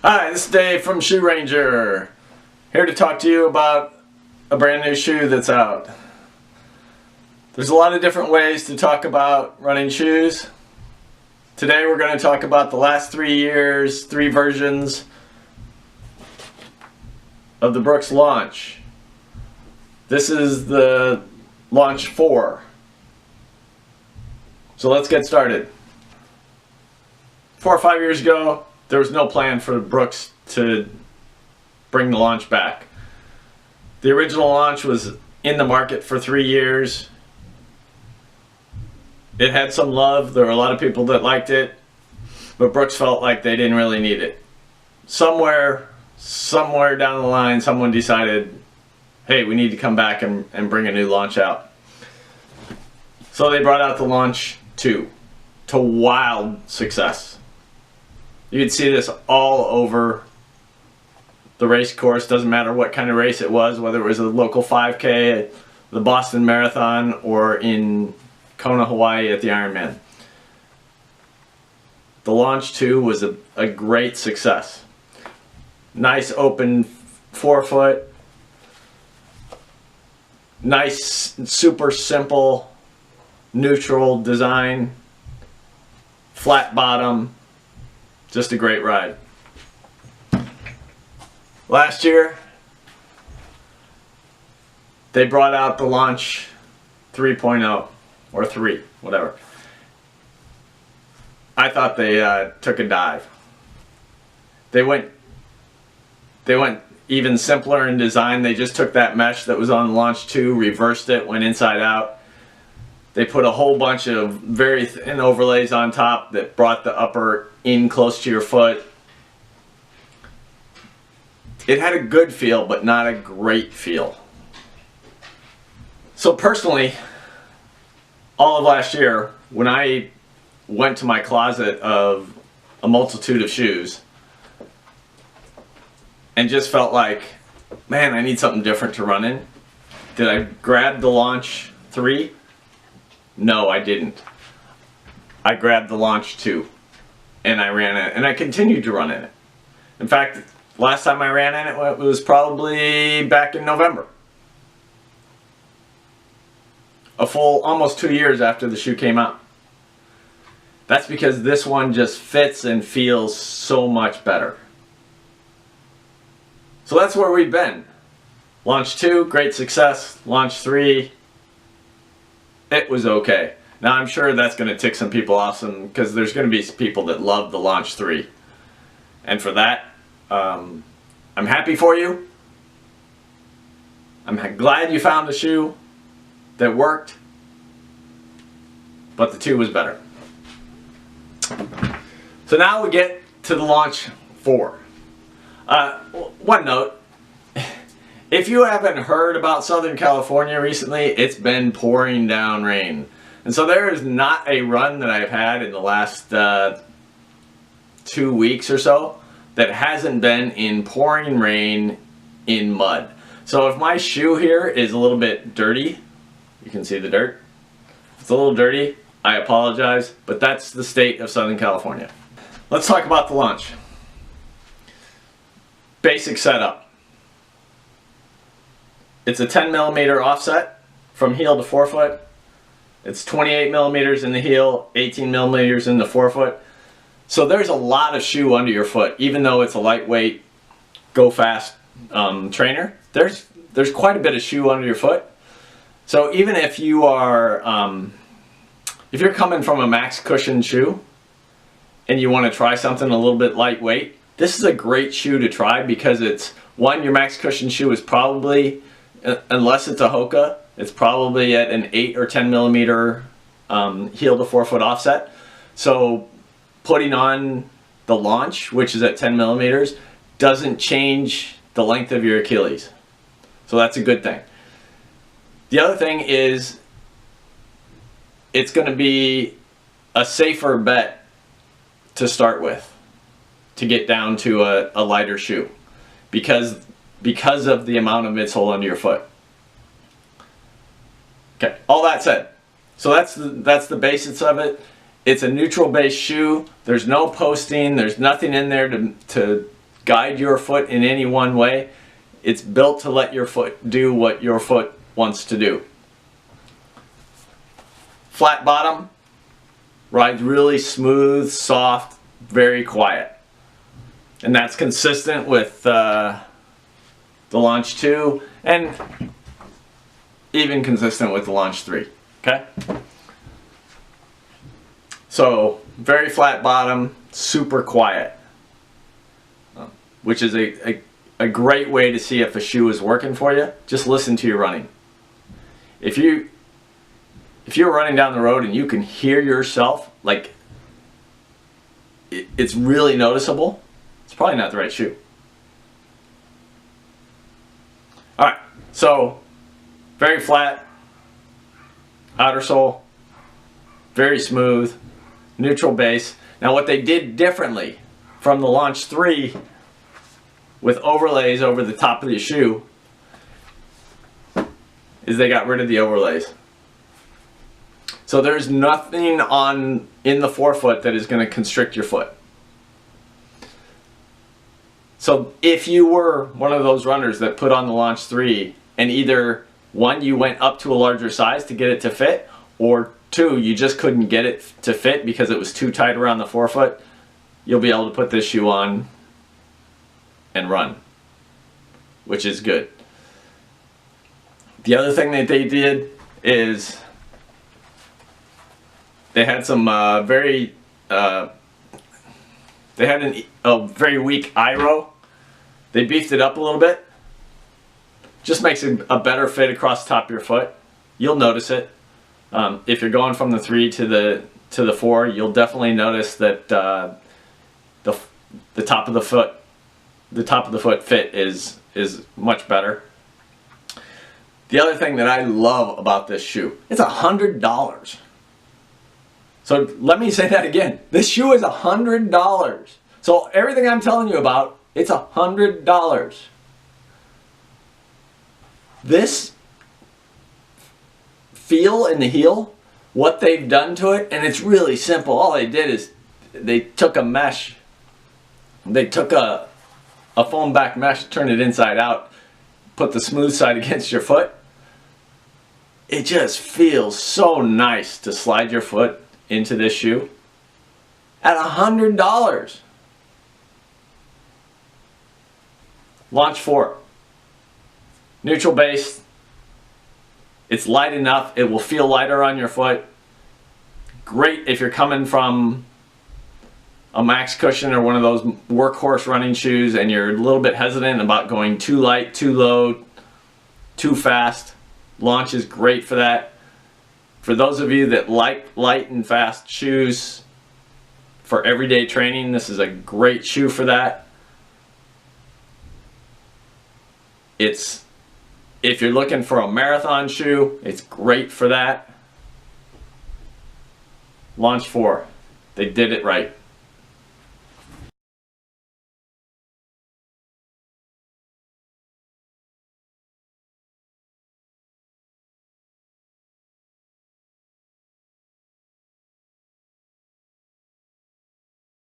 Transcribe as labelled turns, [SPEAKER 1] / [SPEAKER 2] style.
[SPEAKER 1] Hi, this is Dave from Shoe Ranger. Here to talk to you about a brand new shoe that's out. There's a lot of different ways to talk about running shoes. Today we're going to talk about the last 3 years, 3 versions of the Brooks Launch. This is the Launch 4. So let's get started. 4 or 5 years ago, there was no plan for Brooks to bring the Launch back. The original Launch was in the market for 3 years. It had some love. There were a lot of people that liked it, but Brooks felt like they didn't really need it. Somewhere down the line, someone decided, hey, we need to come back and bring a new Launch out. So they brought out the Launch 2 to wild success. You could see this all over the race course. Doesn't matter what kind of race it was, whether it was a local 5K, the Boston Marathon, or in Kona, Hawaii at the Ironman. The Launch 2 was a great success. Nice open forefoot. Nice, super simple, neutral design. Flat bottom. Just a great ride. Last year, they brought out the Launch 3.0 or 3, whatever. I thought they took a dive. They went even simpler in design. They just took that mesh that was on Launch 2, reversed it, went inside out. They put a whole bunch of very thin overlays on top that brought the upper in close to your foot. It had a good feel, but not a great feel. So personally, all of last year, when I went to my closet of a multitude of shoes and just felt like, man, I need something different to run in, did I grab the Launch 3? No, I didn't. I grabbed the Launch 2 and I ran it, and I continued to run in it. In fact, last time I ran in it was probably back in November. A full almost 2 years after the shoe came out. That's because this one just fits and feels so much better. So that's where we've been. Launch 2, great success. Launch 3, it was okay. Now I'm sure that's going to tick some people off, because there's going to be people that love the Launch 3. And for that, I'm happy for you. I'm glad you found a shoe that worked, but the 2 was better. So now we get to the Launch 4. One note. If you haven't heard about Southern California recently, it's been pouring down rain. And so there is not a run that I've had in the last 2 weeks or so that hasn't been in pouring rain in mud. So if my shoe here is a little bit dirty, you can see the dirt. If it's a little dirty, I apologize, but that's the state of Southern California. Let's talk about the Launch. Basic setup. It's a 10mm offset from heel to forefoot. It's 28mm in the heel, 18mm in the forefoot. So there's a lot of shoe under your foot, even though it's a lightweight, go fast trainer. There's quite a bit of shoe under your foot. So even if you are, if you're coming from a max cushion shoe and you want to try something a little bit lightweight, this is a great shoe to try, because it's, one, your max cushion shoe is probably, unless it's a Hoka, it's probably at an 8 or 10mm heel to forefoot offset. So putting on the Launch, which is at 10mm, doesn't change the length of your Achilles. So that's a good thing. The other thing is, it's going to be a safer bet to start with, to get down to a lighter shoe, because of the amount of midsole under your foot. Okay, all that said, so that's the basics of it. It's a neutral base shoe. There's no posting. There's nothing in there to guide your foot in any one way. It's built to let your foot do what your foot wants to do. Flat bottom, rides really smooth, soft, very quiet. And that's consistent with the Launch 2 and even consistent with the Launch 3. Okay? So, very flat bottom, super quiet. Which is a great way to see if a shoe is working for you. Just listen to your running. If you're running down the road and you can hear yourself, like it's really noticeable, it's probably not the right shoe. Alright, so very flat, outer sole, very smooth, neutral base. Now what they did differently from the Launch 3 with overlays over the top of the shoe is they got rid of the overlays. So there's nothing in the forefoot that is going to constrict your foot. So if you were one of those runners that put on the Launch 3 and either one, you went up to a larger size to get it to fit, or two, you just couldn't get it to fit because it was too tight around the forefoot, you'll be able to put this shoe on and run, which is good. The other thing that they did is they had some they had a very weak IRO. They beefed it up a little bit. Just makes it a better fit across the top of your foot. You'll notice it. If you're going from the 3 to the 4, you'll definitely notice that the top of the foot fit is much better. The other thing that I love about this shoe, it's $100. So let me say that again. This shoe is $100. So everything I'm telling you about, it's $100. This feel in the heel, what they've done to it, and it's really simple. All they did is they took a mesh, they took a foam back mesh, turned it inside out, put the smooth side against your foot. It just feels so nice to slide your foot into this shoe at $100. Launch 4. Neutral base. It's light enough. It will feel lighter on your foot. Great if you're coming from a max cushion or one of those workhorse running shoes and you're a little bit hesitant about going too light, too low, too fast. Launch is great for that. For those of you that like light and fast shoes for everyday training, this is a great shoe for that. If you're looking for a marathon shoe, it's great for that. Launch 4. They did it right.